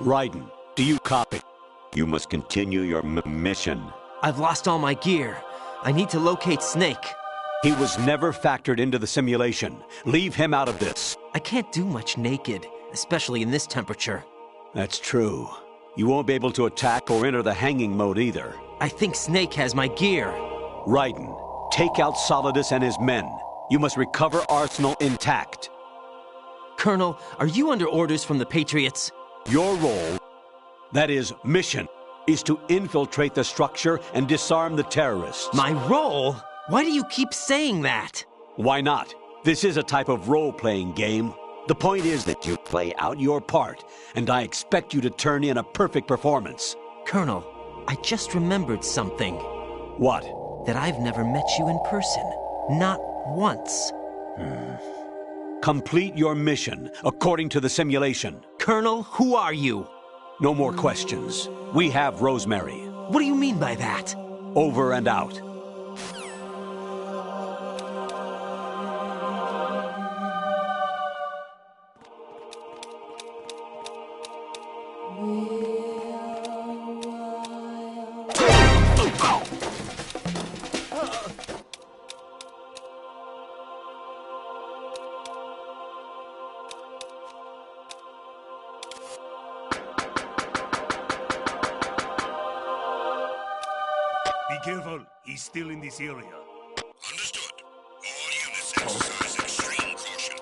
Raiden, do you copy? You must continue your mission. I've lost all my gear. I need to locate Snake. He was never factored into the simulation. Leave him out of this. I can't do much naked, especially in this temperature. That's true. You won't be able to attack or enter the hanging mode either. I think Snake has my gear. Raiden, take out Solidus and his men. You must recover Arsenal intact. Colonel, are you under orders from the Patriots? Your role, that is, mission, is to infiltrate the structure and disarm the terrorists. My role? Why do you keep saying that? Why not? This is a type of role-playing game. The point is that you play out your part, and I expect you to turn in a perfect performance. Colonel, I just remembered something. What? That I've never met you in person. Not once. Complete your mission according to the simulation. Colonel, who are you? No more questions. We have Rosemary. What do you mean by that? Over and out. Be careful, he's still in this area. Understood. All units exercise extreme caution.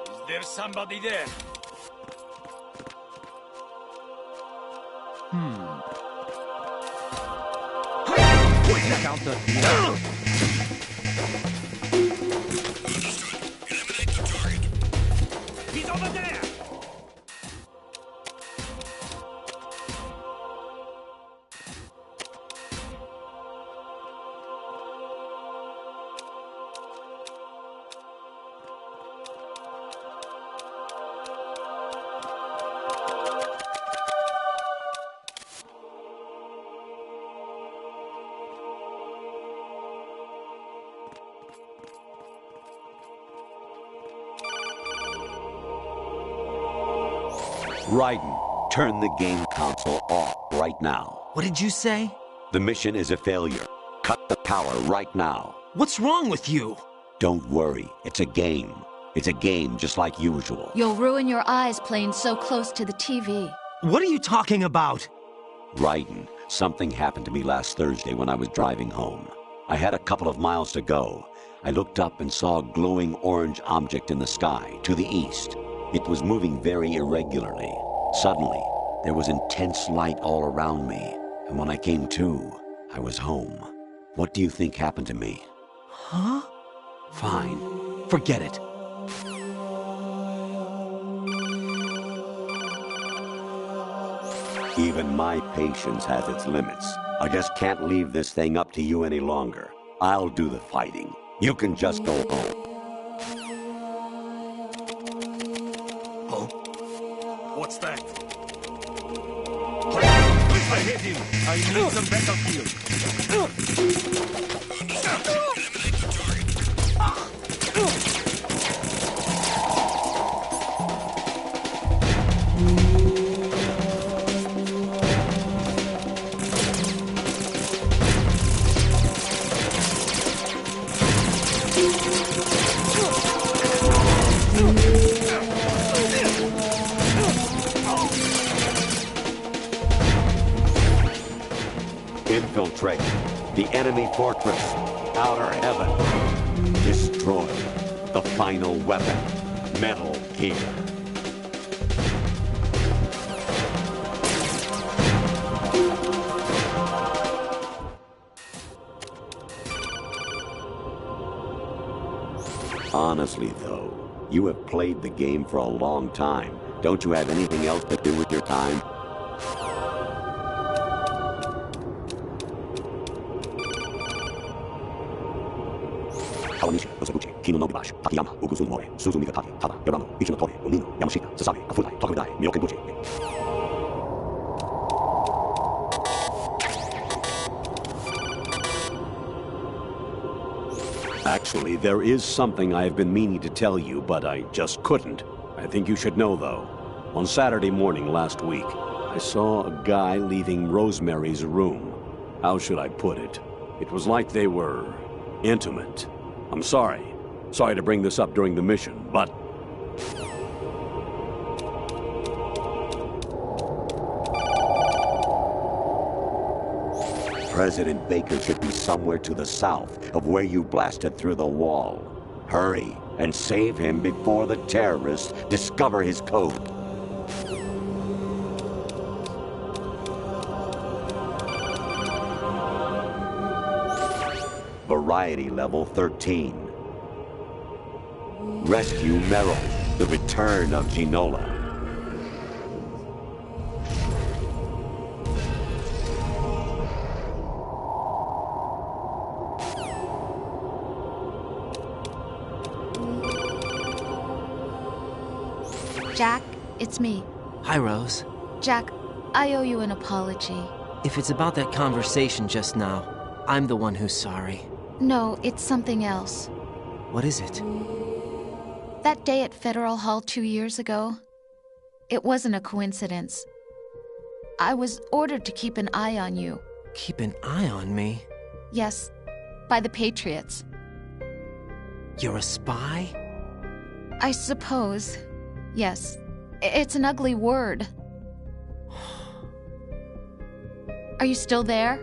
Is there somebody there? Check out the... Understood. Eliminate the target. He's over there! Raiden, turn the game console off right now. What did you say? The mission is a failure. Cut the power right now. What's wrong with you? Don't worry, it's a game. It's a game just like usual. You'll ruin your eyes playing so close to the TV. What are you talking about? Raiden, something happened to me last Thursday when I was driving home. I had a couple of miles to go. I looked up and saw a glowing orange object in the sky to the east. It was moving very irregularly. Suddenly, there was intense light all around me, and when I came to, I was home. What do you think happened to me? Huh? Fine. Forget it. Even my patience has its limits. I just can't leave this thing up to you any longer. I'll do the fighting. You can just go home. What's that? I hit him! I need some battlefield! Infiltrate the enemy fortress, outer heaven. Destroy the final weapon, Metal Gear. Honestly, though, you have played the game for a long time. Don't you have anything else to do with your time? Actually, there is something I have been meaning to tell you, but I just couldn't. I think you should know, though. On Saturday morning last week, I saw a guy leaving Rosemary's room. How should I put it? It was like they were intimate. I'm sorry. Sorry to bring this up during the mission, but... President Baker should be somewhere to the south of where you blasted through the wall. Hurry and save him before the terrorists discover his code. Variety level 13. Rescue Merrill, the return of Ginola. Jack, it's me. Hi, Rose. Jack, I owe you an apology. If it's about that conversation just now, I'm the one who's sorry. No, it's something else. What is it? That day at Federal Hall 2 years ago, it wasn't a coincidence. I was ordered to keep an eye on you. Keep an eye on me? Yes, by the Patriots. You're a spy? I suppose. Yes. It's an ugly word. Are you still there?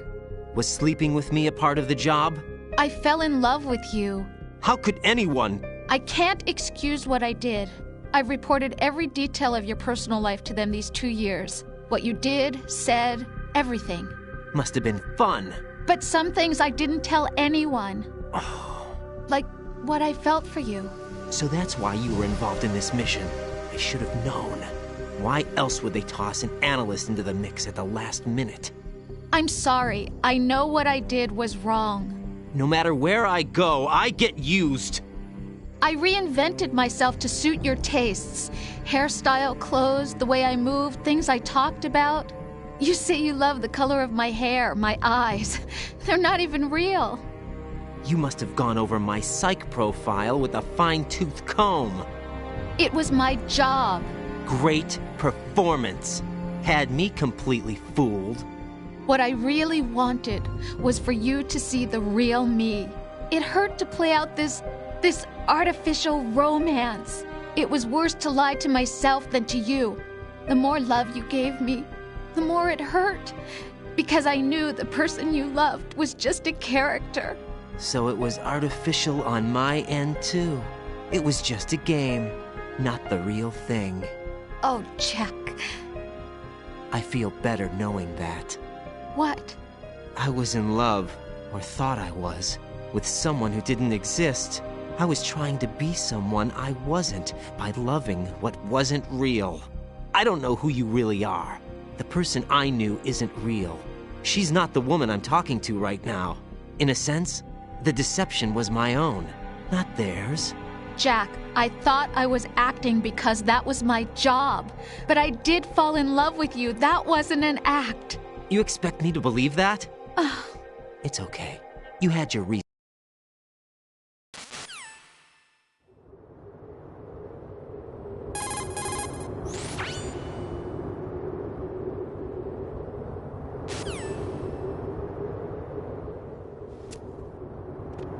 Was sleeping with me a part of the job? I fell in love with you. How could anyone? I can't excuse what I did. I've reported every detail of your personal life to them these 2 years. What you did, said, everything. Must have been fun. But some things I didn't tell anyone. Like what I felt for you. So that's why you were involved in this mission. I should have known. Why else would they toss an analyst into the mix at the last minute? I'm sorry. I know what I did was wrong. No matter where I go, I get used. I reinvented myself to suit your tastes. Hairstyle, clothes, the way I moved, things I talked about. You say you love the color of my hair, my eyes. They're not even real. You must have gone over my psych profile with a fine-tooth comb. It was my job. Great performance. Had me completely fooled. What I really wanted was for you to see the real me. It hurt to play out this artificial romance. It was worse to lie to myself than to you. The more love you gave me, the more it hurt. Because I knew the person you loved was just a character. So it was artificial on my end, too. It was just a game, not the real thing. Oh, Jack. I feel better knowing that. What? I was in love, or thought I was, with someone who didn't exist. I was trying to be someone I wasn't by loving what wasn't real. I don't know who you really are. The person I knew isn't real. She's not the woman I'm talking to right now. In a sense, the deception was my own, not theirs. Jack, I thought I was acting because that was my job. But I did fall in love with you. That wasn't an act. You expect me to believe that? It's okay. You had your reason.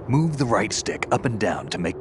Move the right stick up and down to make...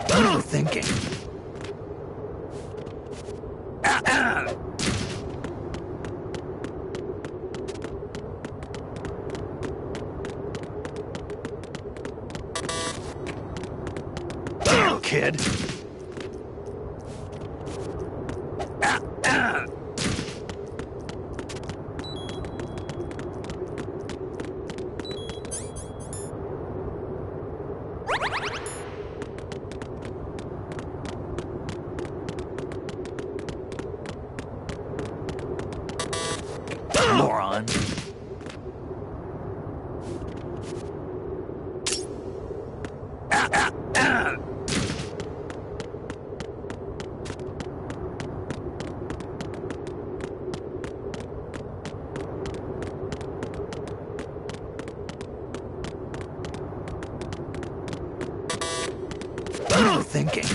What are you thinking? kid. Moron. What are you thinking?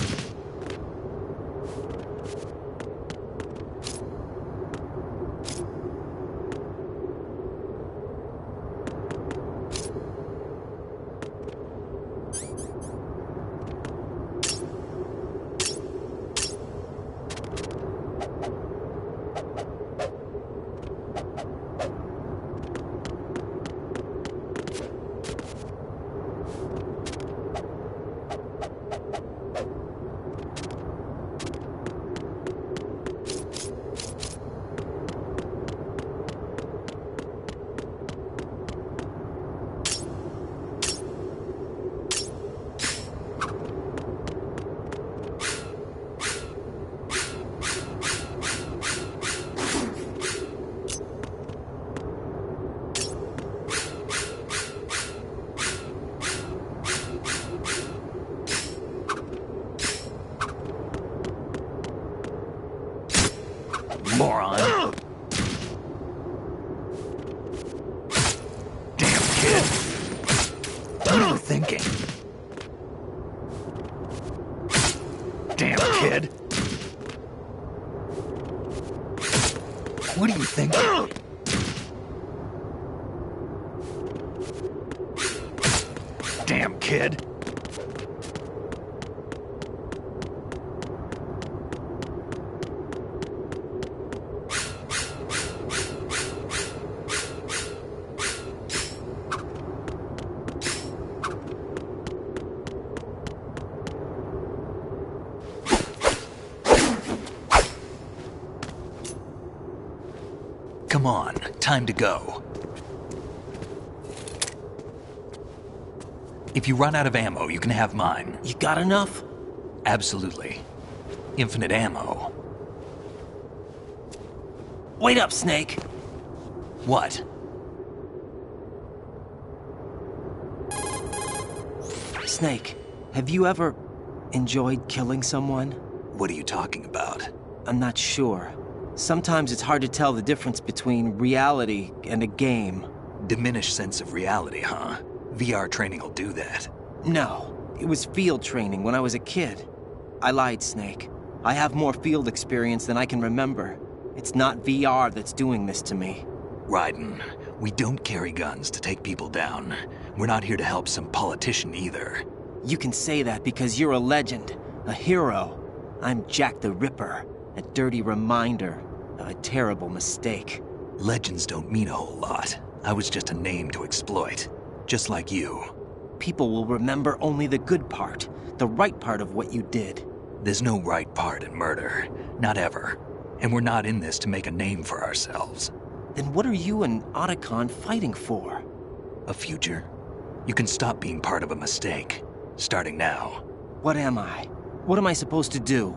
Moron. Damn kid. What are you thinking? Damn kid. What are you thinking? Damn kid. Come on, time to go. If you run out of ammo, you can have mine. You got enough? Absolutely. Infinite ammo. Wait up, Snake. What? Snake, have you ever enjoyed killing someone? What are you talking about? I'm not sure. Sometimes it's hard to tell the difference between reality and a game. Diminished sense of reality, huh? VR training will do that. No, it was field training when I was a kid. I lied, Snake. I have more field experience than I can remember. It's not VR that's doing this to me. Raiden, we don't carry guns to take people down. We're not here to help some politician either. You can say that because you're a legend, a hero. I'm Jack the Ripper, a dirty reminder of a terrible mistake. Legends don't mean a whole lot. I was just a name to exploit. Just like you. People will remember only the good part, the right part of what you did. There's no right part in murder. Not ever. And we're not in this to make a name for ourselves. Then what are you and Otacon fighting for? A future? You can stop being part of a mistake. Starting now. What am I? What am I supposed to do?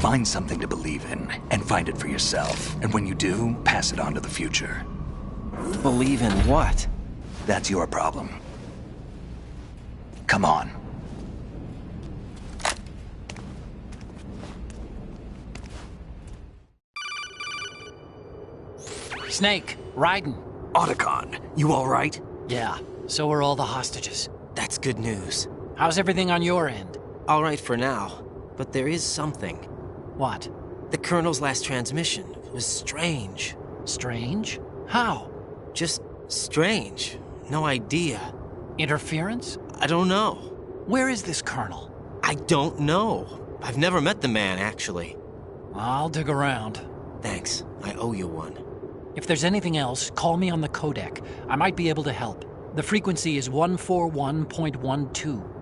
Find something to believe in, and find it for yourself. And when you do, pass it on to the future. Believe in what? That's your problem. Come on. Snake, Raiden. Otacon, you all right? Yeah, so are all the hostages. That's good news. How's everything on your end? All right for now, but there is something. What? The Colonel's last transmission was strange. Strange? How? Just strange. No idea. Interference? I don't know. Where is this Colonel? I don't know. I've never met the man, actually. I'll dig around. Thanks. I owe you one. If there's anything else, call me on the codec. I might be able to help. The frequency is 141.12.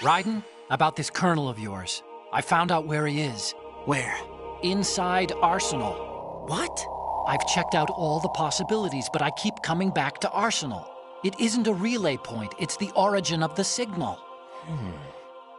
Raiden, about this colonel of yours. I found out where he is. Where? Inside Arsenal. What? I've checked out all the possibilities, but I keep coming back to Arsenal. It isn't a relay point, it's the origin of the signal.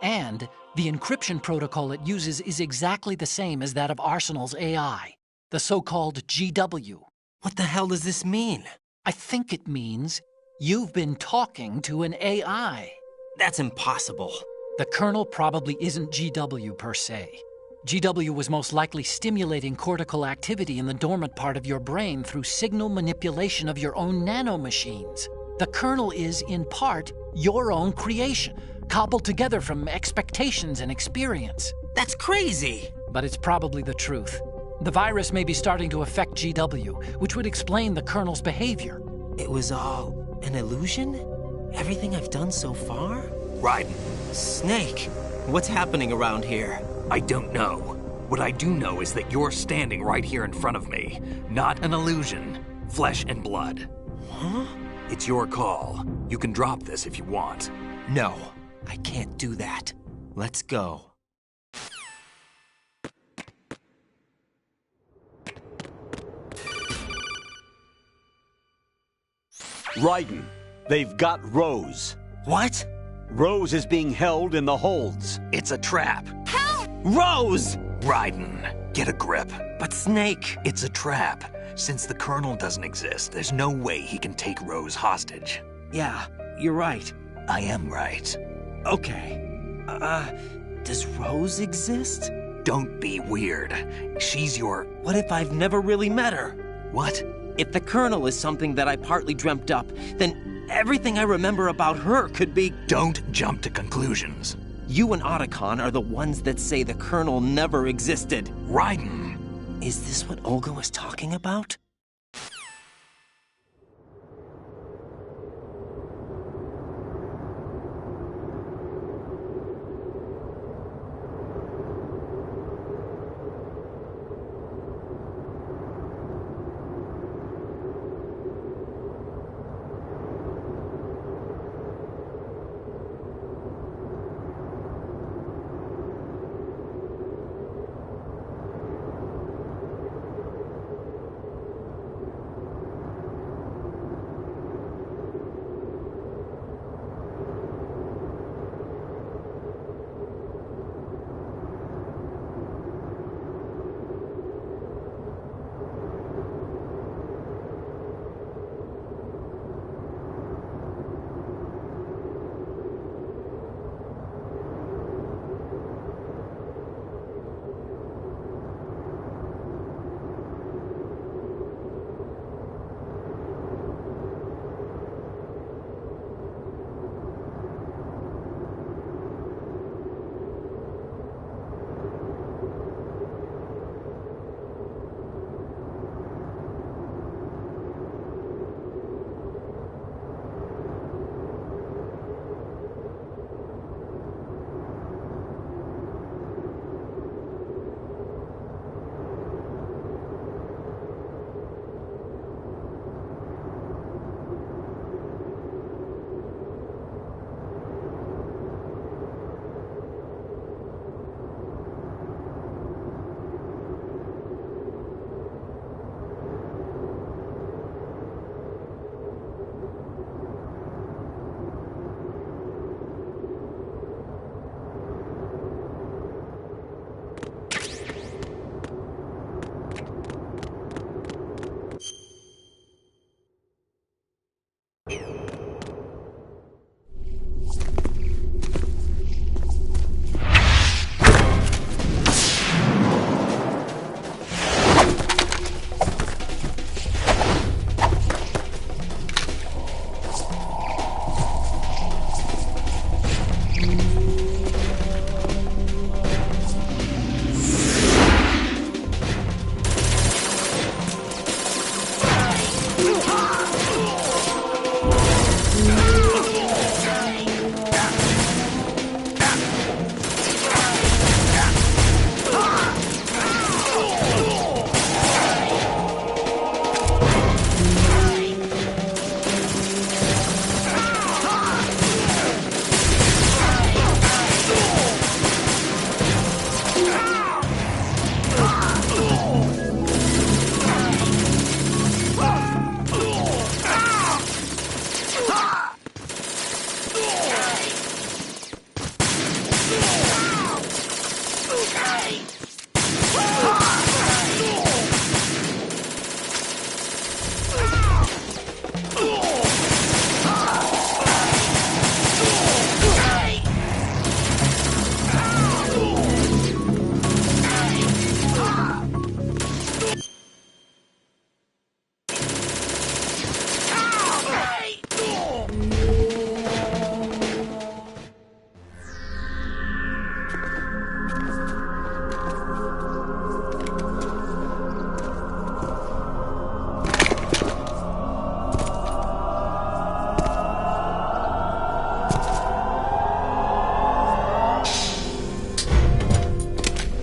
And the encryption protocol it uses is exactly the same as that of Arsenal's AI, the so-called GW. What the hell does this mean? I think it means you've been talking to an AI. That's impossible. The kernel probably isn't GW per se. GW was most likely stimulating cortical activity in the dormant part of your brain through signal manipulation of your own nanomachines. The kernel is, in part, your own creation, cobbled together from expectations and experience. That's crazy! But it's probably the truth. The virus may be starting to affect GW, which would explain the kernel's behavior. It was all an illusion? Everything I've done so far? Raiden, Snake, what's happening around here? I don't know. What I do know is that you're standing right here in front of me. Not an illusion. Flesh and blood. Huh? It's your call. You can drop this if you want. No, I can't do that. Let's go. Raiden, they've got Rose. What? Rose is being held in the holds. It's a trap. Rose! Raiden, get a grip. But Snake... It's a trap. Since the Colonel doesn't exist, there's no way he can take Rose hostage. Yeah, you're right. I am right. Okay. Does Rose exist? Don't be weird. She's your... What if I've never really met her? What? If the Colonel is something that I partly dreamt up, then everything I remember about her could be... Don't jump to conclusions. You and Otacon are the ones that say the Colonel never existed. Raiden! Is this what Olga was talking about?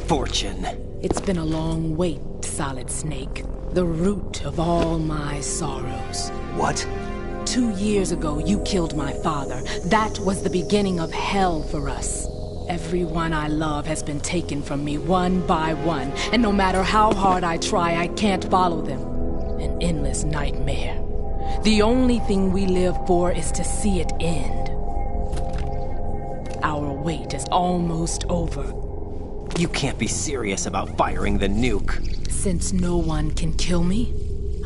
fortune. It's been a long wait, Solid Snake. The root of all my sorrows. What? 2 years ago, you killed my father. That was the beginning of hell for us. Everyone I love has been taken from me one by one, and no matter how hard I try, I can't follow them. An endless nightmare. The only thing we live for is to see it end. Our wait is almost over. You can't be serious about firing the nuke. Since no one can kill me,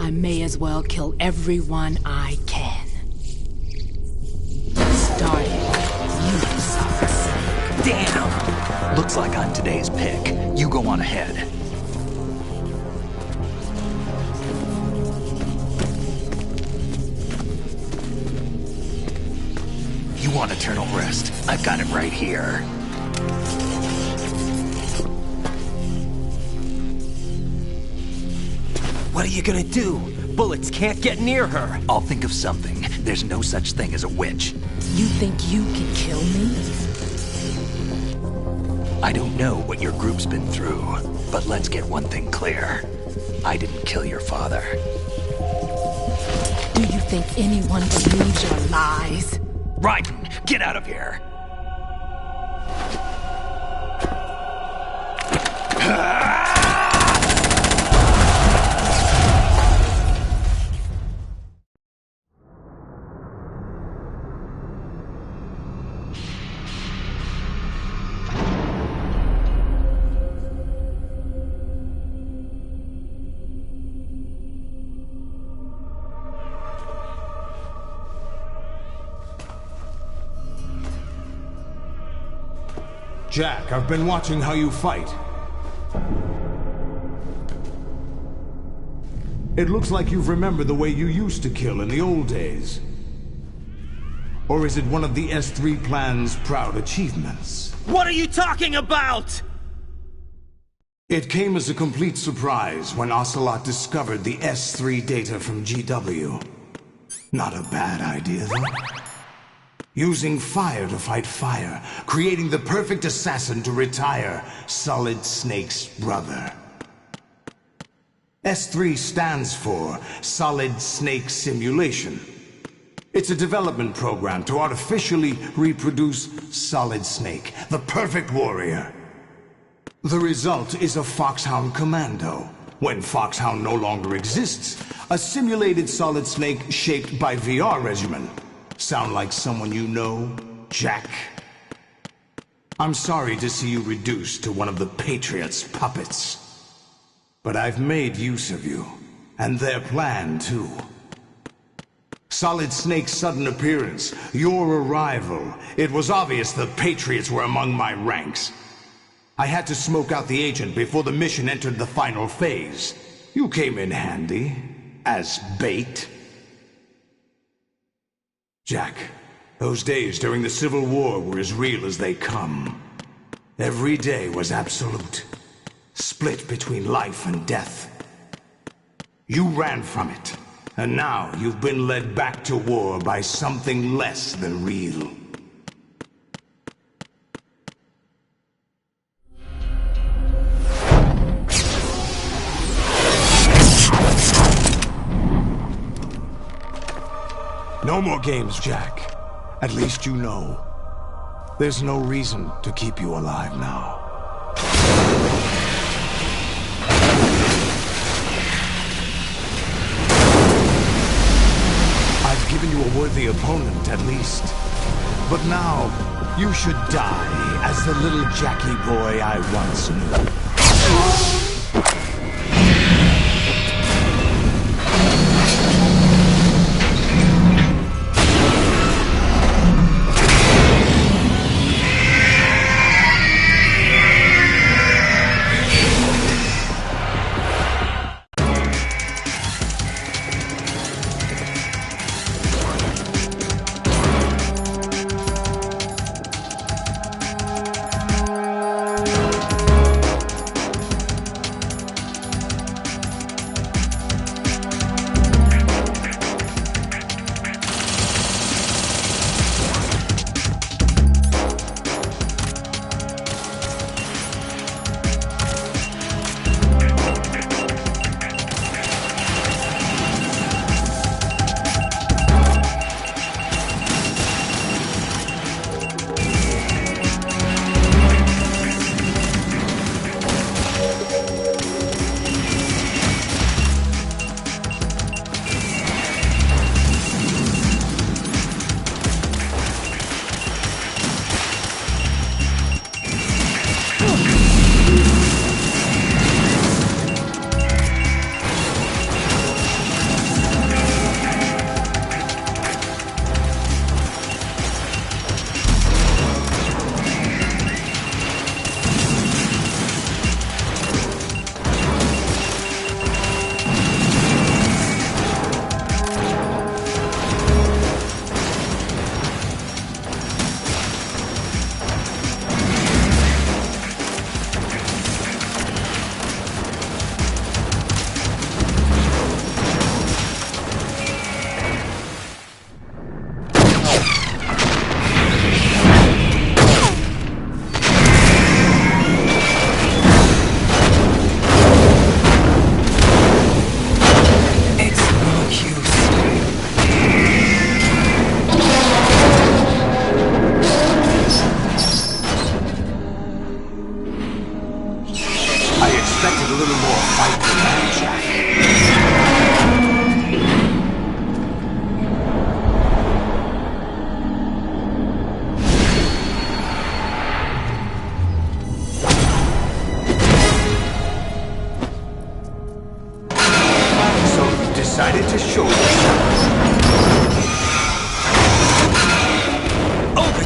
I may as well kill everyone I can. Starting with you, Solid Snake. Damn! Looks like I'm today's pick. You go on ahead. You want eternal rest? I've got it right here. What are you gonna do? Bullets can't get near her. I'll think of something. There's no such thing as a witch. You think you can kill me? I don't know what your group's been through, but let's get one thing clear. I didn't kill your father. Do you think anyone believes your lies? Raiden, get out of here! Jack, I've been watching how you fight. It looks like you've remembered the way you used to kill in the old days. Or is it one of the S3 plan's proud achievements? What are you talking about? It came as a complete surprise when Ocelot discovered the S3 data from GW. Not a bad idea, though. Using fire to fight fire, creating the perfect assassin to retire Solid Snake's brother. S3 stands for Solid Snake Simulation. It's a development program to artificially reproduce Solid Snake, the perfect warrior. The result is a Foxhound Commando. When Foxhound no longer exists, a simulated Solid Snake shaped by VR regimen. Sound like someone you know, Jack? I'm sorry to see you reduced to one of the Patriots' puppets. But I've made use of you, and their plan too. Solid Snake's sudden appearance, your arrival, it was obvious the Patriots were among my ranks. I had to smoke out the agent before the mission entered the final phase. You came in handy, as bait. Jack, those days during the Civil War were as real as they come. Every day was absolute, split between life and death. You ran from it, and now you've been led back to war by something less than real. No more games, Jack. At least you know. There's no reason to keep you alive now. I've given you a worthy opponent, at least. But now, you should die as the little Jackie boy I once knew.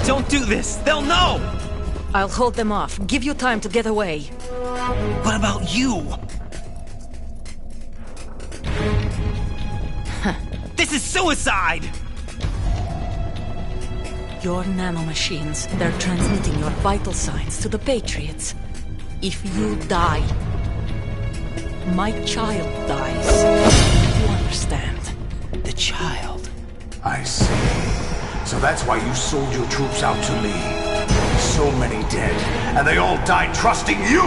Don't do this! They'll know! I'll hold them off. Give you time to get away. What about you? This is suicide! Your nanomachines, they're transmitting your vital signs to the Patriots. If you die, my child dies. You understand? The child. I see. So that's why you sold your troops out to me. So many dead, and they all died trusting you!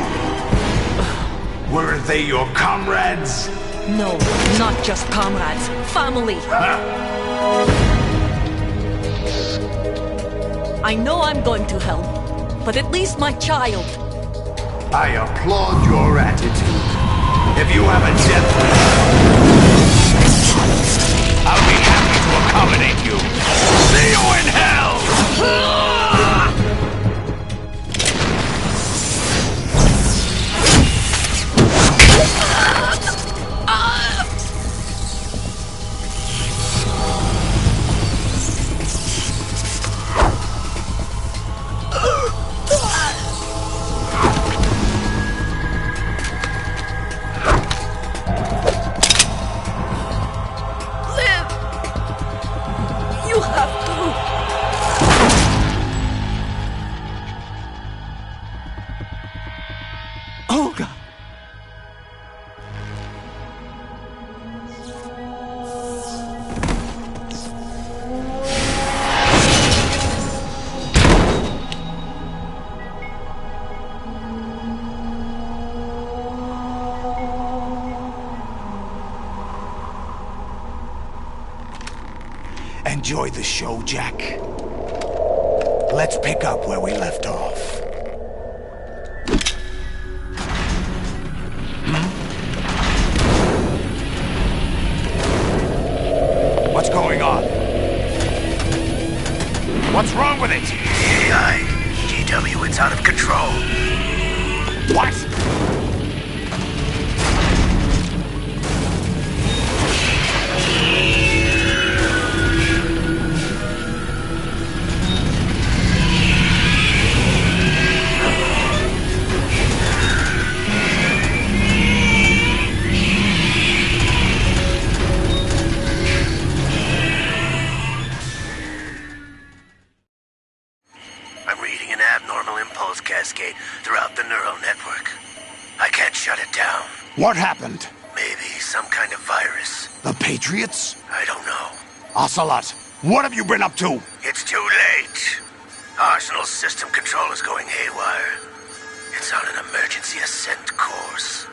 Weren't they your comrades? No, not just comrades. Family! I know I'm going to hell, but at least my child. I applaud your attitude. If you have a death wish, I'll be happy to accommodate you. See you in hell! Enjoy the show, Jack. Let's pick up where we left off. What's going on? What's wrong with it? AI, GW, it's out of control. What? Cascade throughout the neural network. I can't shut it down. What happened? Maybe some kind of virus. The Patriots? I don't know. Ocelot, what have you been up to? It's too late. Arsenal's system control is going haywire. It's on an emergency ascent course.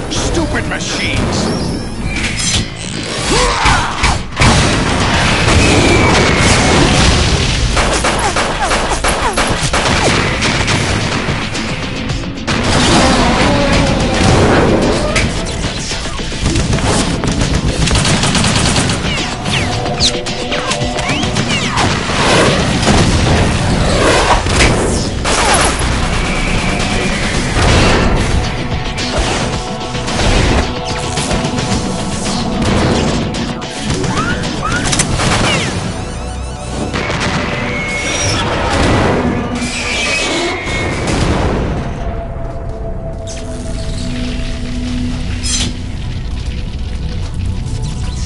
Stupid machines!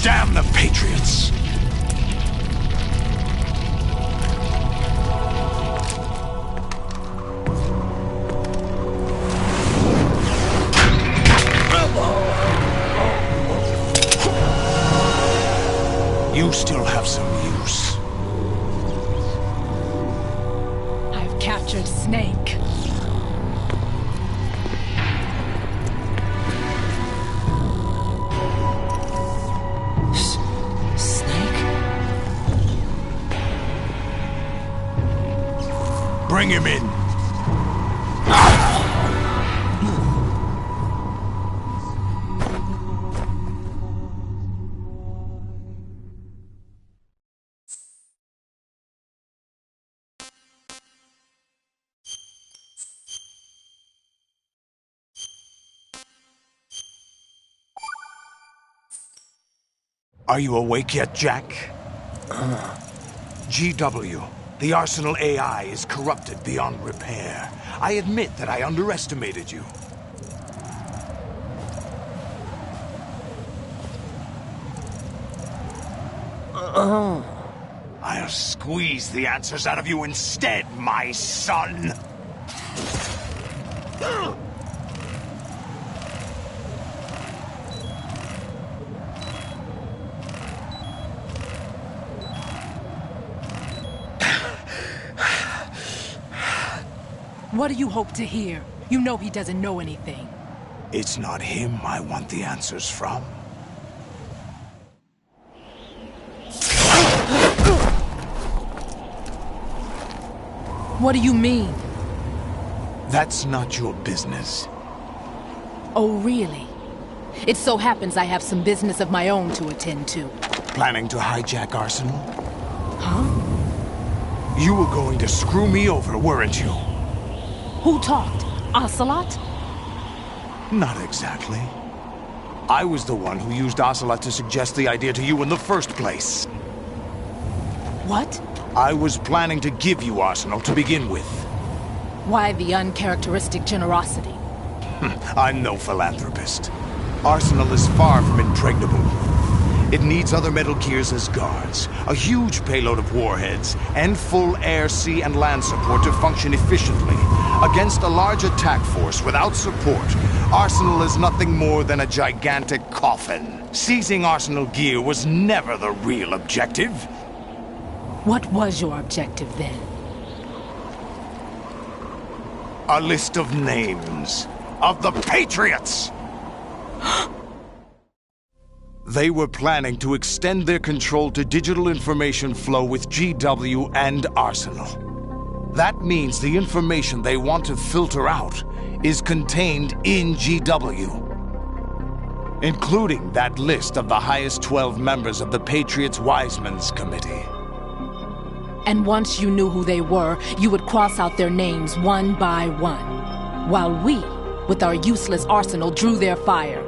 Damn the Patriots! You still have some use. I've captured Snake. Bring him in. Are you awake yet, Jack? GW, the Arsenal AI is corrupted beyond repair. I admit that I underestimated you. I'll squeeze the answers out of you instead, my son! What do you hope to hear? You know he doesn't know anything. It's not him I want the answers from. What do you mean? That's not your business. Oh, really? It so happens I have some business of my own to attend to. Planning to hijack Arsenal? Huh? You were going to screw me over, weren't you? Who talked? Ocelot? Not exactly. I was the one who used Ocelot to suggest the idea to you in the first place. What? I was planning to give you Arsenal to begin with. Why the uncharacteristic generosity? I'm no philanthropist. Arsenal is far from impregnable. It needs other Metal Gears as guards, a huge payload of warheads, and full air, sea, and land support to function efficiently. Against a large attack force without support, Arsenal is nothing more than a gigantic coffin. Seizing Arsenal gear was never the real objective. What was your objective then? A list of names of the Patriots! They were planning to extend their control to digital information flow with GW and Arsenal. That means the information they want to filter out is contained in GW, including that list of the highest 12 members of the Patriots Wiseman's Committee. And once you knew who they were, you would cross out their names one by one, while we, with our useless arsenal, drew their fire.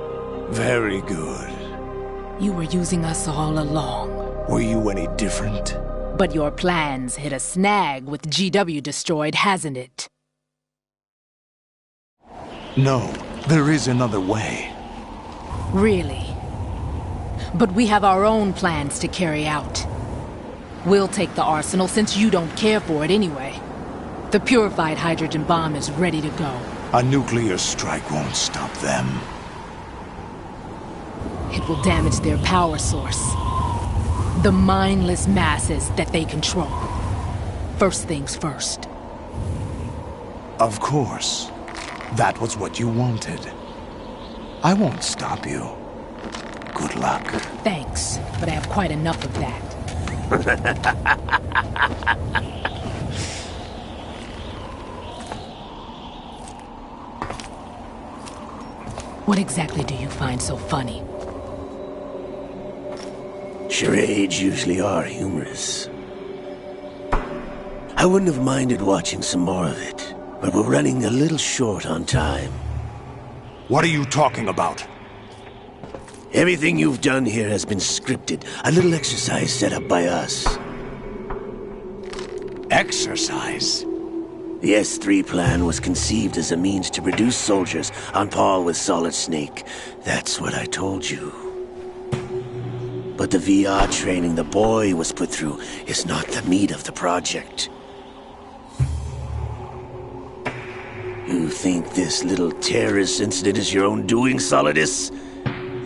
Very good. You were using us all along. Were you any different? But your plans hit a snag with GW destroyed, hasn't it? No, there is another way. Really? But we have our own plans to carry out. We'll take the arsenal since you don't care for it anyway. The purified hydrogen bomb is ready to go. A nuclear strike won't stop them. It will damage their power source. The mindless masses that they control. First things first. Of course. That was what you wanted. I won't stop you. Good luck. Thanks, but I have quite enough of that. What exactly do you find so funny? Charades usually are humorous. I wouldn't have minded watching some more of it, but we're running a little short on time. What are you talking about? Everything you've done here has been scripted, a little exercise set up by us. Exercise? The S3 plan was conceived as a means to produce soldiers on par with Solid Snake. That's what I told you. But the VR training the boy was put through is not the meat of the project. You think this little terrorist incident is your own doing, Solidus?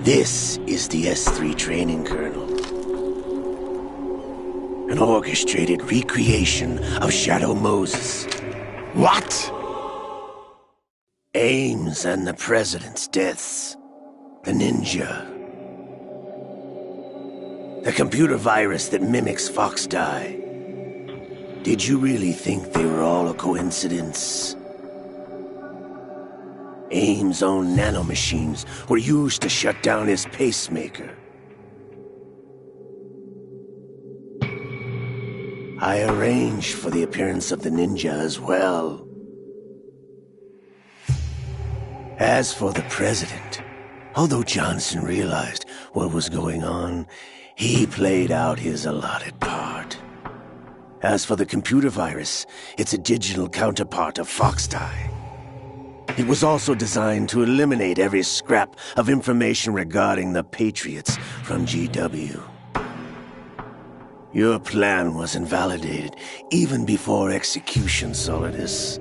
This is the S3 training kernel. An orchestrated recreation of Shadow Moses. What? Ames and the President's deaths. The ninja. The computer virus that mimics Fox Die. Did you really think they were all a coincidence? Ames' own nanomachines were used to shut down his pacemaker. I arranged for the appearance of the ninja as well. As for the President, Although Johnson realized what was going on, he played out his allotted part. As for the computer virus, it's a digital counterpart of Foxdie. It was also designed to eliminate every scrap of information regarding the Patriots from GW. Your plan was invalidated even before execution, Solidus.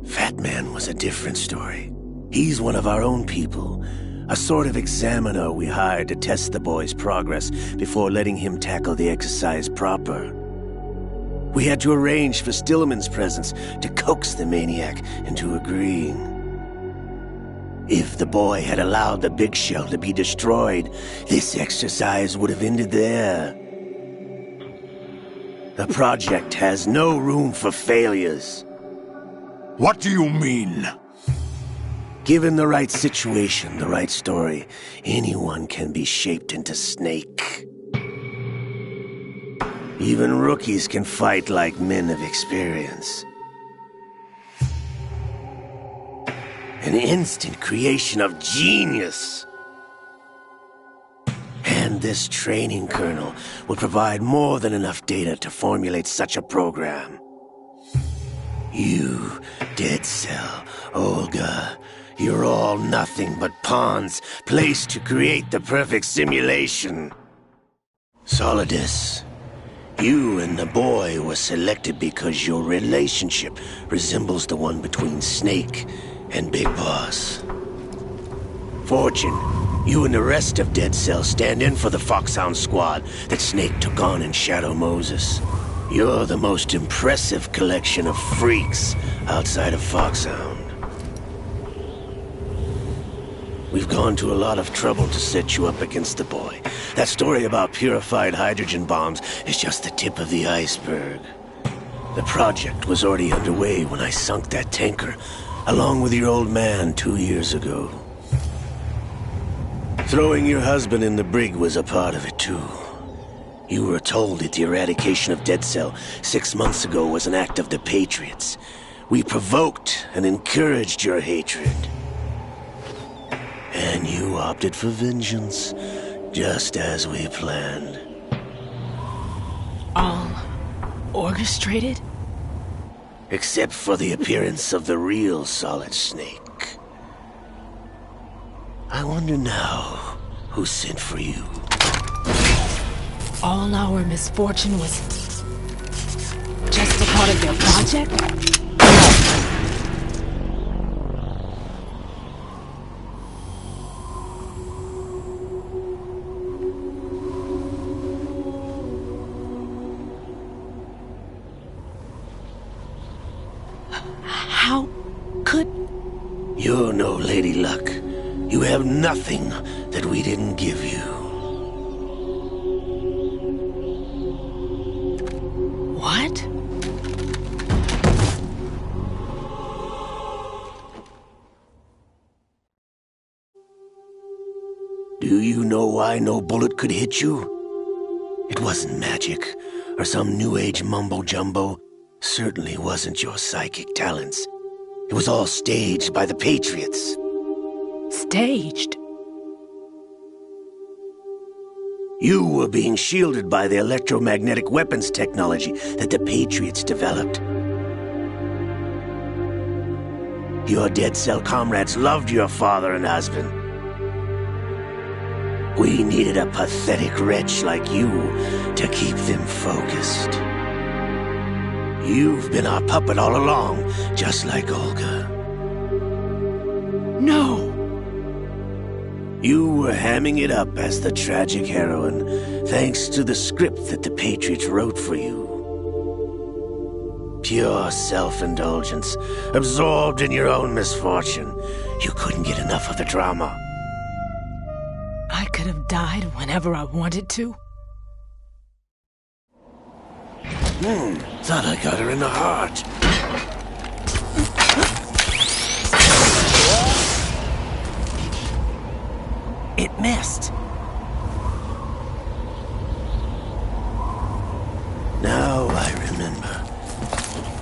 Fat Man was a different story. He's one of our own people, a sort of examiner we hired to test the boy's progress before letting him tackle the exercise proper. We had to arrange for Stillman's presence to coax the maniac into agreeing. If the boy had allowed the big shell to be destroyed, this exercise would have ended there. The project has no room for failures. What do you mean? Given the right situation, the right story, anyone can be shaped into Snake. Even rookies can fight like men of experience. An instant creation of genius. And this training kernel will provide more than enough data to formulate such a program. You, Dead Cell, Olga, you're all nothing but pawns placed to create the perfect simulation. Solidus, you and the boy were selected because your relationship resembles the one between Snake and Big Boss. Fortune, you and the rest of Dead Cell stand in for the Foxhound squad that Snake took on in Shadow Moses. You're the most impressive collection of freaks outside of Foxhound. We've gone to a lot of trouble to set you up against the boy. That story about purified hydrogen bombs is just the tip of the iceberg. The project was already underway when I sunk that tanker, along with your old man 2 years ago. Throwing your husband in the brig was a part of it too. You were told that the eradication of Dead Cell 6 months ago was an act of the Patriots. We provoked and encouraged your hatred. And you opted for vengeance, just as we planned. All orchestrated? Except for the appearance of the real Solid Snake. I wonder now who sent for you. All our misfortune was just a part of their project? How could... You're no Lady Luck. You have nothing that we didn't give you. What? Do you know why no bullet could hit you? It wasn't magic, or some new age mumbo-jumbo. Certainly wasn't your psychic talents. It was all staged by the Patriots. Staged? You were being shielded by the electromagnetic weapons technology that the Patriots developed. Your Dead Cell comrades loved your father and husband. We needed a pathetic wretch like you to keep them focused. You've been our puppet all along, just like Olga. No! You were hamming it up as the tragic heroine, thanks to the script that the Patriots wrote for you. Pure self-indulgence, absorbed in your own misfortune. You couldn't get enough of the drama. I could have died whenever I wanted to. Thought I got her in the heart. It missed. Now I remember.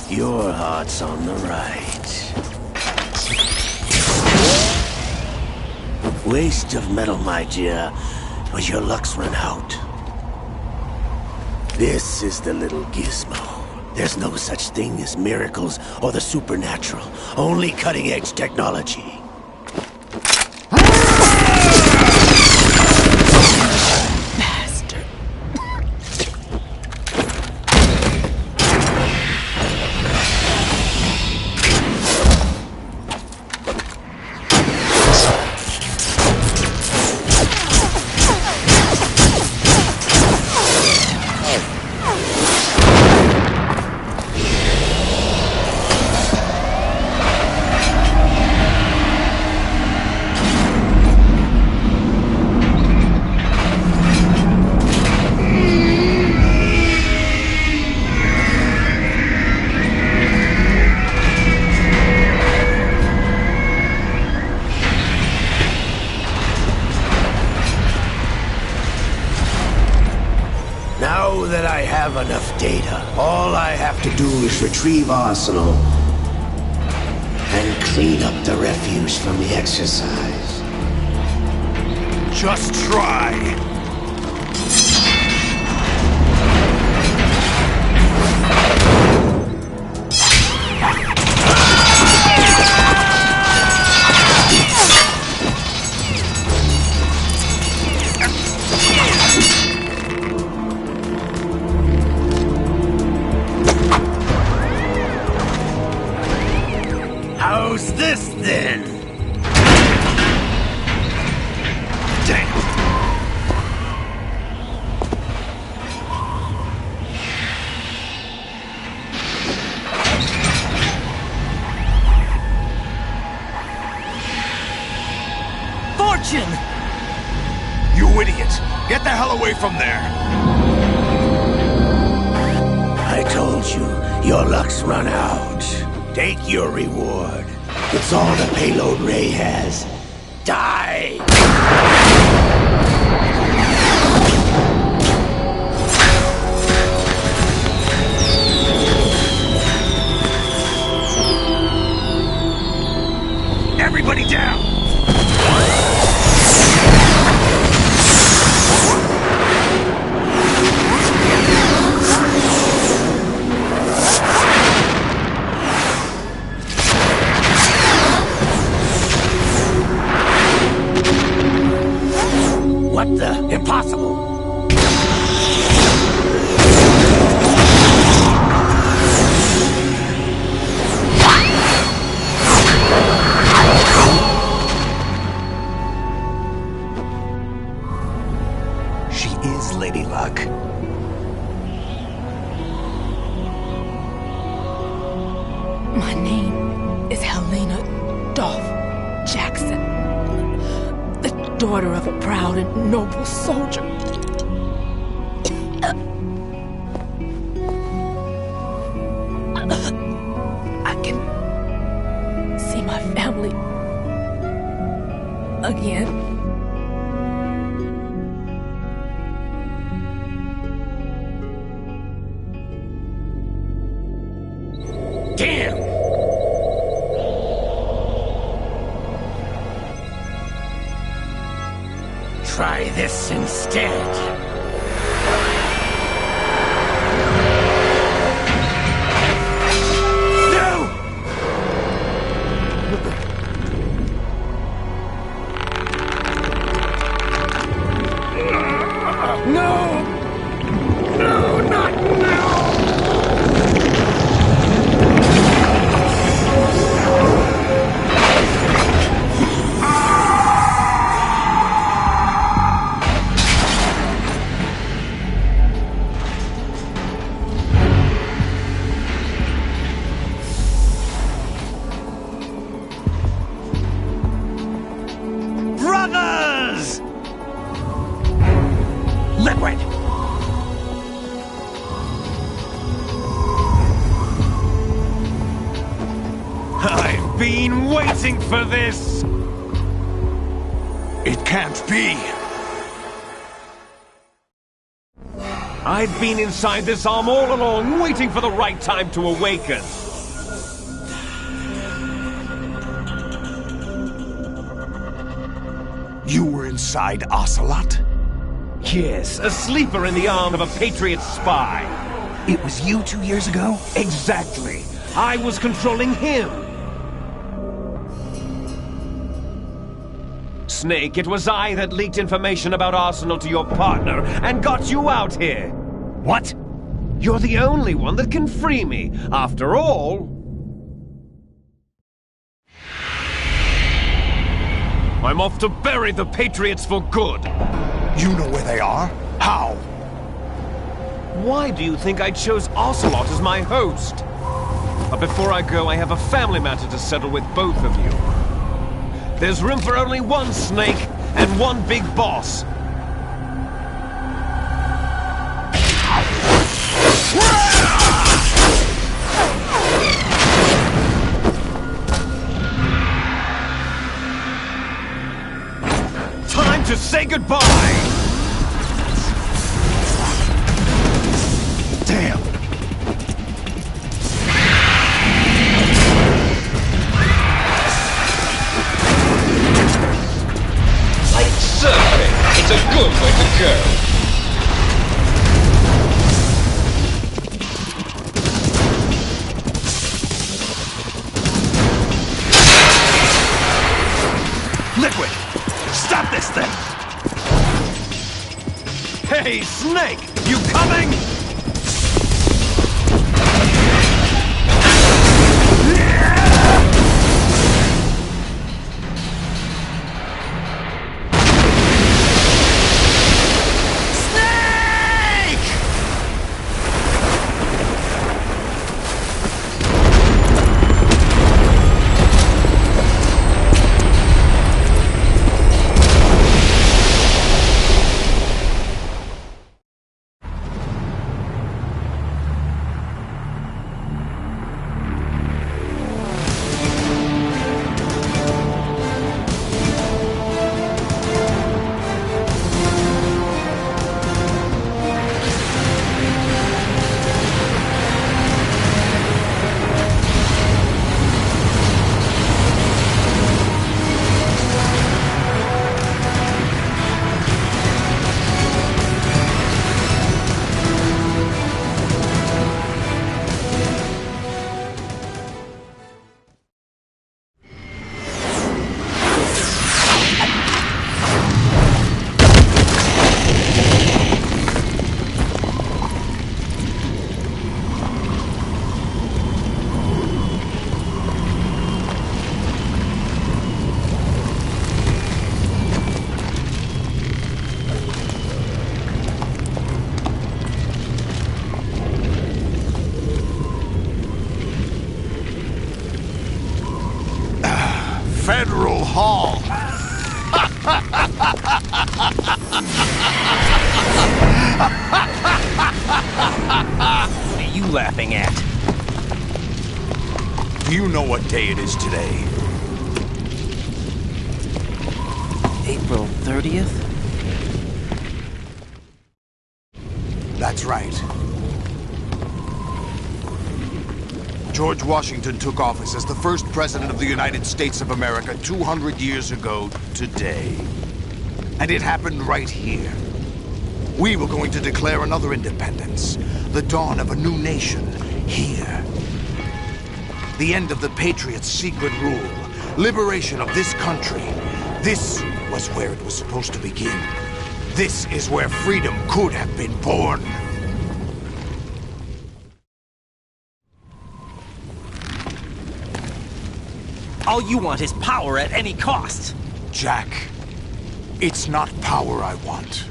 Your heart's on the right. Waste of metal, my dear, but your luck's run out. This is the little gizmo. There's no such thing as miracles or the supernatural, only cutting-edge technology. Now that I have enough data, all I have to do is retrieve Arsenal and clean up the refuse from the exercise. Just try. How's this then? Damn. Fortune! You idiot! Get the hell away from there! I told you, your luck's run out. Take your reward. It's all the payload Ray has. Die! Everybody down! What the? Impossible! She is Lady Luck. My name is Helena Dolph Jackson, the daughter of a proud and noble soldier. I can see my family again. Damn! Try this instead. Brothers! Liquid! I've been waiting for this! It can't be! I've been inside this arm all along, waiting for the right time to awaken. You were inside Ocelot? Yes, a sleeper in the arm of a Patriot spy. It was you 2 years ago? Exactly. I was controlling him. Snake, it was I that leaked information about Arsenal to your partner and got you out here. What? You're the only one that can free me. After all... I'm off to bury the Patriots for good. You know where they are? How? Why do you think I chose Ocelot as my host? But before I go, I have a family matter to settle with both of you. There's room for only one Snake and one big boss. Time to say goodbye! Damn! Like surfing, it's a good way to go. Liquid! Stop this thing! Hey, Snake! You coming? Federal Hall. What are you laughing at? Do you know what day it is today? April 30th? That's right. George Washington took office as the first president of the United States of America 200 years ago today. And it happened right here. We were going to declare another independence, the dawn of a new nation, here. The end of the Patriots' secret rule, liberation of this country. This was where it was supposed to begin. This is where freedom could have been born. All you want is power at any cost. Jack, it's not power I want.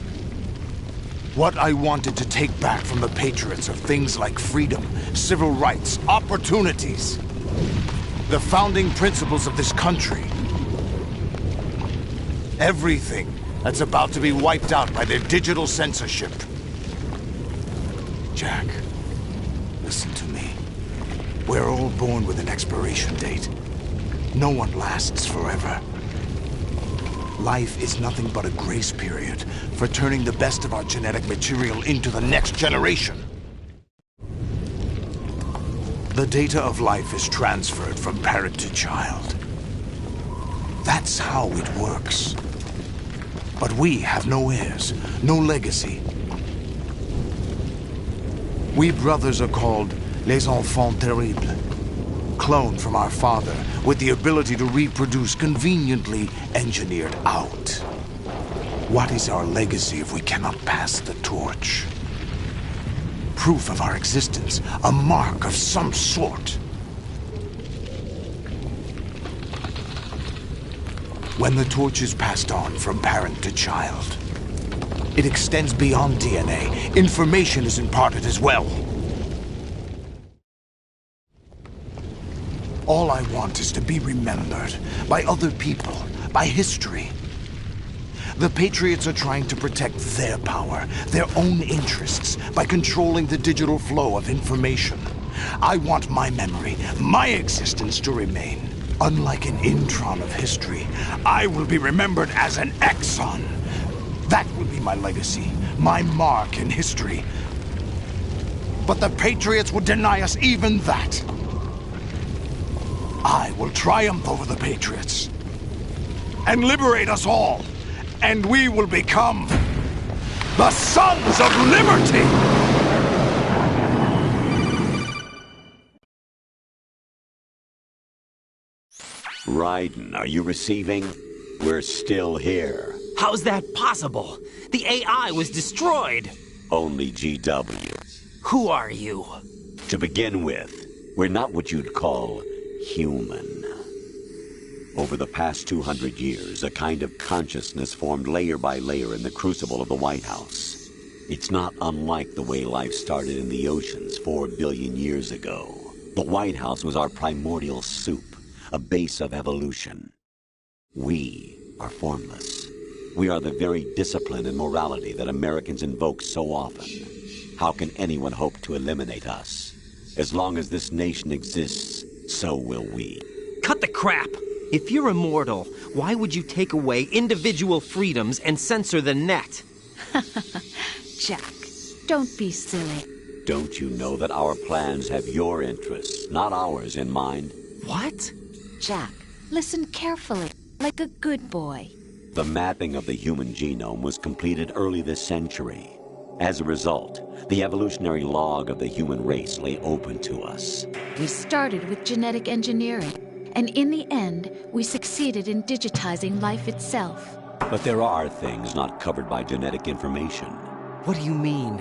What I wanted to take back from the Patriots are things like freedom, civil rights, opportunities. The founding principles of this country. Everything that's about to be wiped out by their digital censorship. Jack, listen to me. We're all born with an expiration date. No one lasts forever. Life is nothing but a grace period for turning the best of our genetic material into the next generation. The data of life is transferred from parent to child. That's how it works. But we have no heirs, no legacy. We brothers are called les enfants terribles. Cloned from our father, with the ability to reproduce conveniently engineered out. What is our legacy if we cannot pass the torch? Proof of our existence, a mark of some sort. When the torch is passed on from parent to child, it extends beyond DNA. Information is imparted as well. All I want is to be remembered by other people, by history. The Patriots are trying to protect their power, their own interests, by controlling the digital flow of information. I want my memory, my existence to remain. Unlike an intron of history, I will be remembered as an exon. That will be my legacy, my mark in history. But the Patriots would deny us even that. I will triumph over the Patriots and liberate us all, and we will become the Sons of Liberty! Raiden, are you receiving? We're still here. How's that possible? The AI was destroyed. Only GW. Who are you? To begin with, we're not what you'd call human. Over the past 200 years, a kind of consciousness formed layer by layer in the crucible of the White House. It's not unlike the way life started in the oceans 4 billion years ago. The White House was our primordial soup, a base of evolution. We are formless. We are the very discipline and morality that Americans invoke so often. How can anyone hope to eliminate us? As long as this nation exists, so will we. Cut the crap! If you're immortal, why would you take away individual freedoms and censor the net? Jack, don't be silly. Don't you know that our plans have your interests, not ours, in mind? What? Jack, listen carefully, like a good boy. The mapping of the human genome was completed early this century. As a result, the evolutionary log of the human race lay open to us. We started with genetic engineering, and in the end, we succeeded in digitizing life itself. But there are things not covered by genetic information. What do you mean?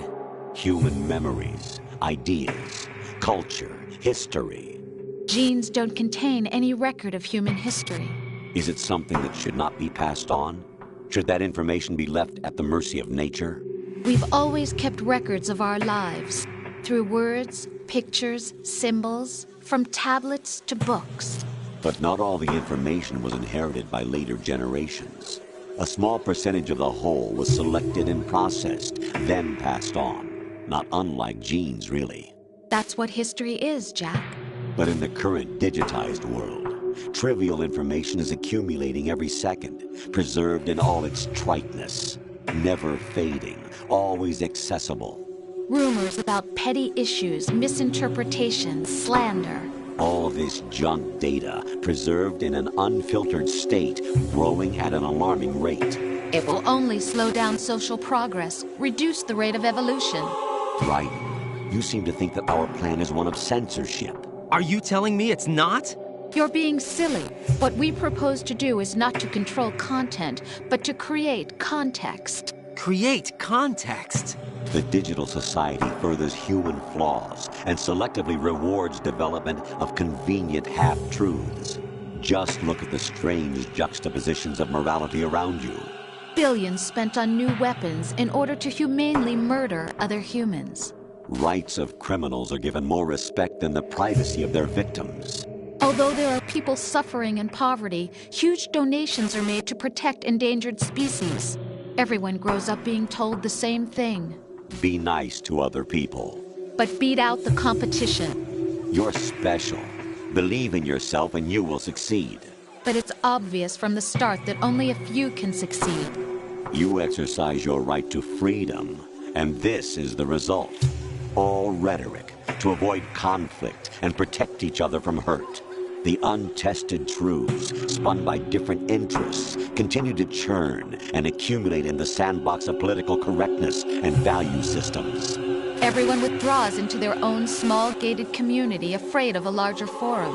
Human memories, ideas, culture, history. Genes don't contain any record of human history. Is it something that should not be passed on? Should that information be left at the mercy of nature? We've always kept records of our lives, through words, pictures, symbols, from tablets to books. But not all the information was inherited by later generations. A small percentage of the whole was selected and processed, then passed on. Not unlike genes, really. That's what history is, Jack. But in the current digitized world, trivial information is accumulating every second, preserved in all its triteness, never fading, always accessible. Rumors about petty issues, misinterpretations, slander. All this junk data, preserved in an unfiltered state, growing at an alarming rate. It will only slow down social progress, reduce the rate of evolution. Right. You seem to think that our plan is one of censorship. Are you telling me it's not? You're being silly. What we propose to do is not to control content, but to create context. Create context? The digital society furthers human flaws and selectively rewards development of convenient half-truths. Just look at the strange juxtapositions of morality around you. Billions spent on new weapons in order to humanely murder other humans. Rights of criminals are given more respect than the privacy of their victims. Although there are people suffering in poverty, huge donations are made to protect endangered species. Everyone grows up being told the same thing. Be nice to other people. But beat out the competition. You're special. Believe in yourself and you will succeed. But it's obvious from the start that only a few can succeed. You exercise your right to freedom, and this is the result. All rhetoric to avoid conflict and protect each other from hurt. The untested truths, spun by different interests, continue to churn and accumulate in the sandbox of political correctness and value systems. Everyone withdraws into their own small gated community, afraid of a larger forum.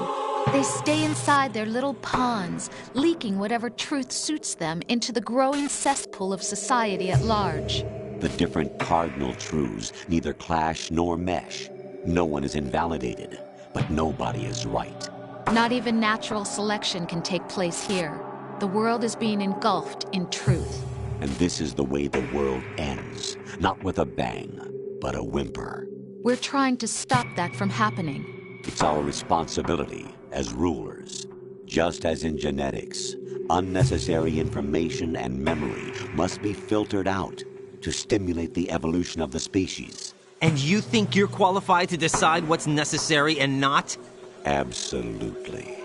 They stay inside their little ponds, leaking whatever truth suits them into the growing cesspool of society at large. The different cardinal truths neither clash nor mesh. No one is invalidated, but nobody is right. Not even natural selection can take place here. The world is being engulfed in truth. And this is the way the world ends, not with a bang, but a whimper. We're trying to stop that from happening. It's our responsibility as rulers. Just as in genetics, unnecessary information and memory must be filtered out to stimulate the evolution of the species. And you think you're qualified to decide what's necessary and not? Absolutely.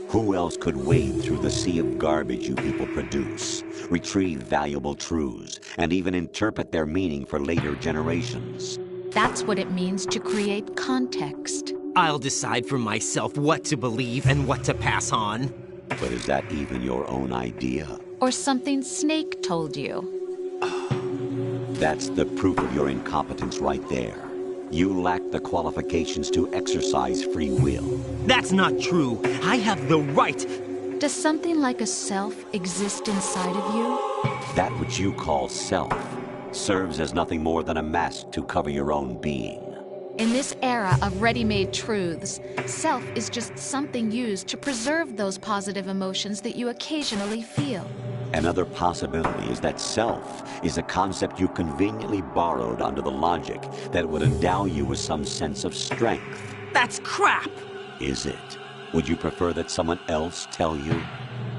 Who else could wade through the sea of garbage you people produce, retrieve valuable truths, and even interpret their meaning for later generations? That's what it means to create context. I'll decide for myself what to believe and what to pass on. But is that even your own idea? Or something Snake told you? That's the proof of your incompetence right there. You lack the qualifications to exercise free will. That's not true. I have the right. Does something like a self exist inside of you? That which you call self serves as nothing more than a mask to cover your own being. In this era of ready-made truths, self is just something used to preserve those positive emotions that you occasionally feel. Another possibility is that self is a concept you conveniently borrowed under the logic that it would endow you with some sense of strength. That's crap! Is it? Would you prefer that someone else tell you?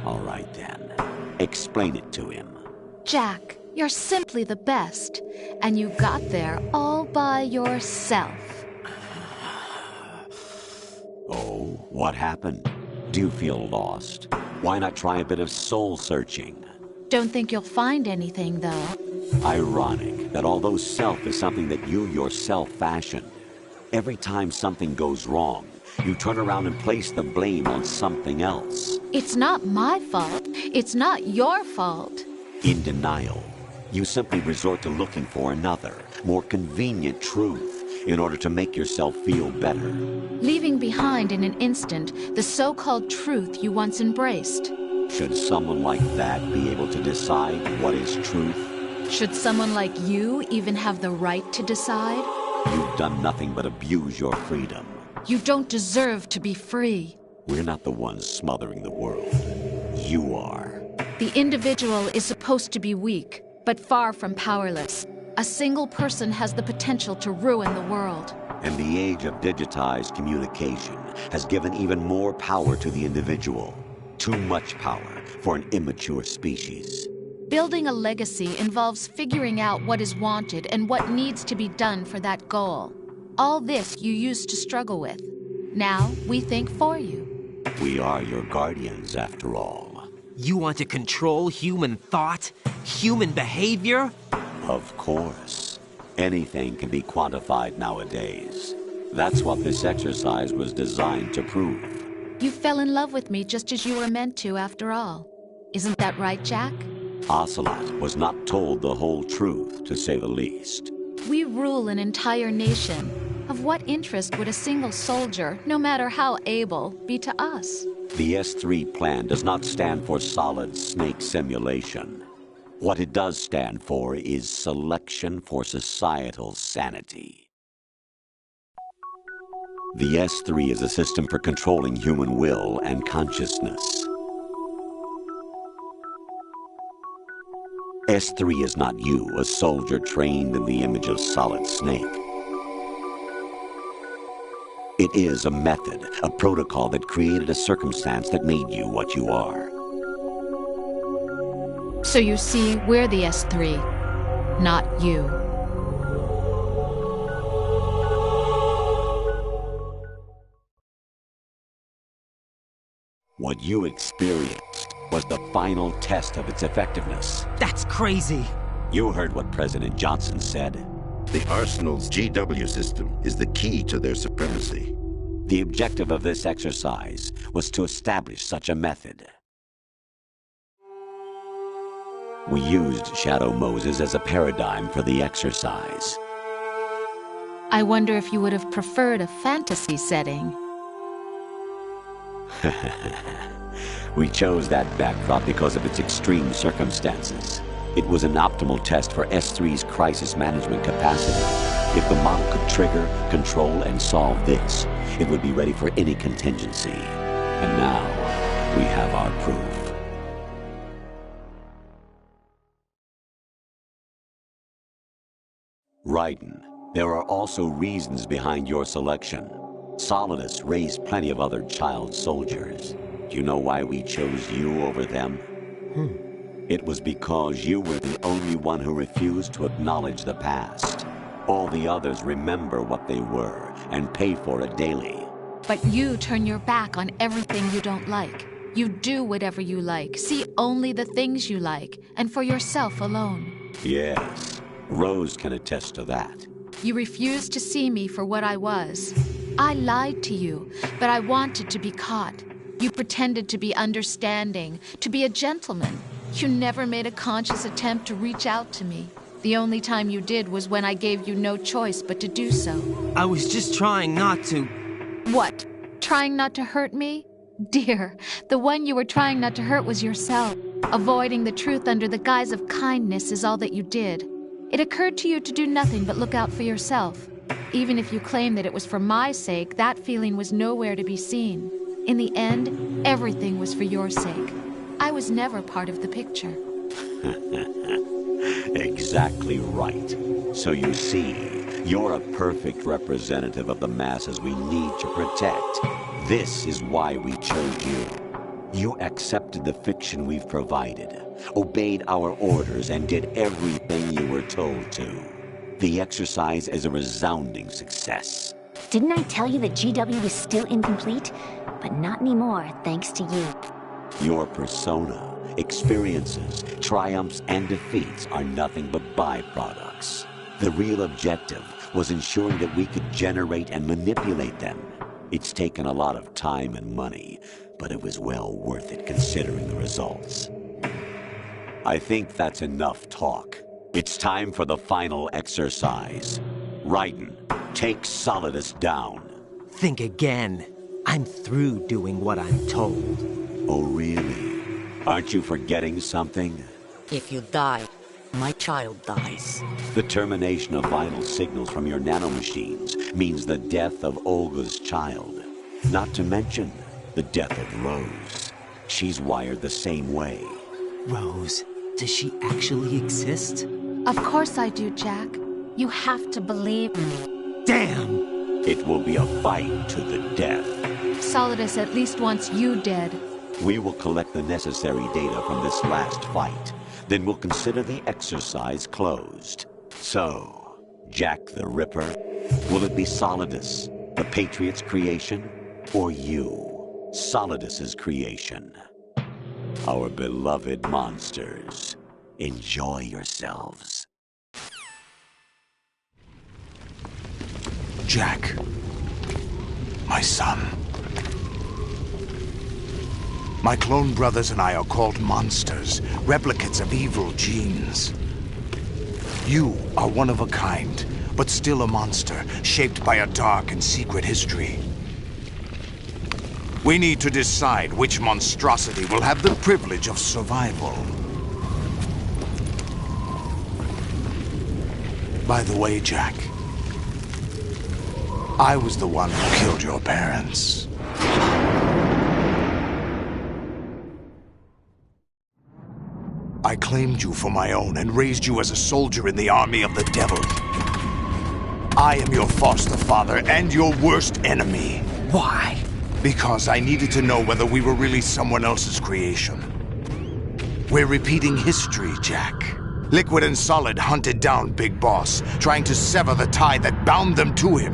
All right then. Explain it to him. Jack, you're simply the best, and you got there all by yourself. Oh, what happened? Do you feel lost? Why not try a bit of soul-searching? Don't think you'll find anything, though. Ironic that although self is something that you yourself fashioned, every time something goes wrong, you turn around and place the blame on something else. It's not my fault. It's not your fault. In denial, you simply resort to looking for another, more convenient truth in order to make yourself feel better. Leaving behind in an instant the so-called truth you once embraced. Should someone like that be able to decide what is truth? Should someone like you even have the right to decide? You've done nothing but abuse your freedom. You don't deserve to be free. We're not the ones smothering the world. You are. The individual is supposed to be weak, but far from powerless. A single person has the potential to ruin the world. And the age of digitized communication has given even more power to the individual. Too much power for an immature species. Building a legacy involves figuring out what is wanted and what needs to be done for that goal. All this you used to struggle with. Now we think for you. We are your guardians, after all. You want to control human thought? Human behavior? Of course. Anything can be quantified nowadays. That's what this exercise was designed to prove. You fell in love with me just as you were meant to, after all. Isn't that right, Jack? Ocelot was not told the whole truth, to say the least. We rule an entire nation. Of what interest would a single soldier, no matter how able, be to us? The S3 plan does not stand for solid snake simulation. What it does stand for is selection for societal sanity. The S3 is a system for controlling human will and consciousness. S3 is not you, a soldier trained in the image of Solid Snake. It is a method, a protocol that created a circumstance that made you what you are. So you see, we're the S3, not you. What you experienced was the final test of its effectiveness. That's crazy. You heard what President Johnson said. The Arsenal's GW system is the key to their supremacy. The objective of this exercise was to establish such a method. We used Shadow Moses as a paradigm for the exercise. I wonder if you would have preferred a fantasy setting. We chose that backdrop because of its extreme circumstances. It was an optimal test for S3's crisis management capacity. If the model could trigger, control, and solve this, it would be ready for any contingency. And now, we have our proof. Raiden, there are also reasons behind your selection. Solidus raised plenty of other child soldiers. Do you know why we chose you over them? It was because you were the only one who refused to acknowledge the past. All the others remember what they were and pay for it daily. But you turn your back on everything you don't like. You do whatever you like, see only the things you like, and for yourself alone. Yes, Rose can attest to that. You refused to see me for what I was. I lied to you, but I wanted to be caught. You pretended to be understanding, to be a gentleman. You never made a conscious attempt to reach out to me. The only time you did was when I gave you no choice but to do so. I was just trying not to... What? Trying not to hurt me? Dear, the one you were trying not to hurt was yourself. Avoiding the truth under the guise of kindness is all that you did. It occurred to you to do nothing but look out for yourself. Even if you claim that it was for my sake, that feeling was nowhere to be seen. In the end, everything was for your sake. I was never part of the picture. Exactly right. So you see, you're a perfect representative of the masses we need to protect. This is why we chose you. You accepted the fiction we've provided, obeyed our orders, and did everything you were told to. The exercise is a resounding success. Didn't I tell you that GW was still incomplete? But not anymore, thanks to you. Your persona, experiences, triumphs, and defeats are nothing but byproducts. The real objective was ensuring that we could generate and manipulate them. It's taken a lot of time and money, but it was well worth it considering the results. I think that's enough talk. It's time for the final exercise. Raiden, take Solidus down. Think again. I'm through doing what I'm told. Oh, really? Aren't you forgetting something? If you die, my child dies. The termination of vital signals from your nanomachines means the death of Olga's child. Not to mention the death of Rose. She's wired the same way. Rose, does she actually exist? Of course I do, Jack. You have to believe me. Damn! It will be a fight to the death. Solidus at least wants you dead. We will collect the necessary data from this last fight. Then we'll consider the exercise closed. So, Jack the Ripper, will it be Solidus, the Patriot's creation, or you, Solidus's creation? Our beloved monsters, enjoy yourselves. Jack, my son. My clone brothers and I are called monsters, replicates of evil genes. You are one of a kind, but still a monster, shaped by a dark and secret history. We need to decide which monstrosity will have the privilege of survival. By the way, Jack, I was the one who killed your parents. I claimed you for my own and raised you as a soldier in the army of the devil. I am your foster father and your worst enemy. Why? Because I needed to know whether we were really someone else's creation. We're repeating history, Jack. Liquid and Solid hunted down Big Boss, trying to sever the tie that bound them to him.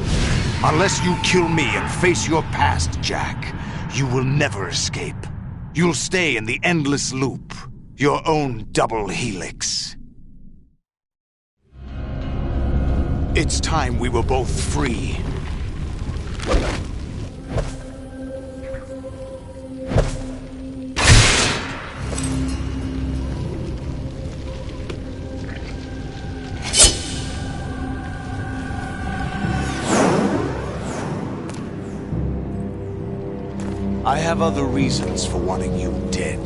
Unless you kill me and face your past, Jack, you will never escape. You'll stay in the endless loop. Your own double helix. It's time we were both free. have other reasons for wanting you dead.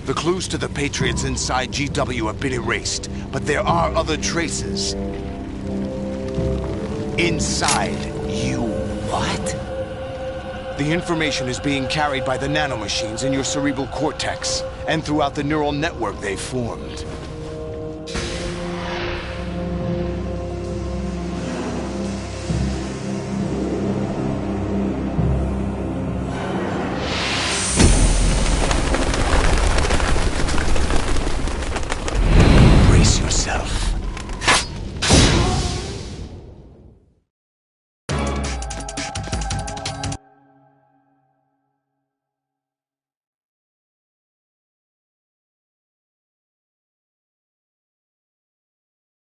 The clues to the Patriots inside GW have been erased, but there are other traces. Inside you. What? The information is being carried by the nanomachines in your cerebral cortex, and throughout the neural network they formed.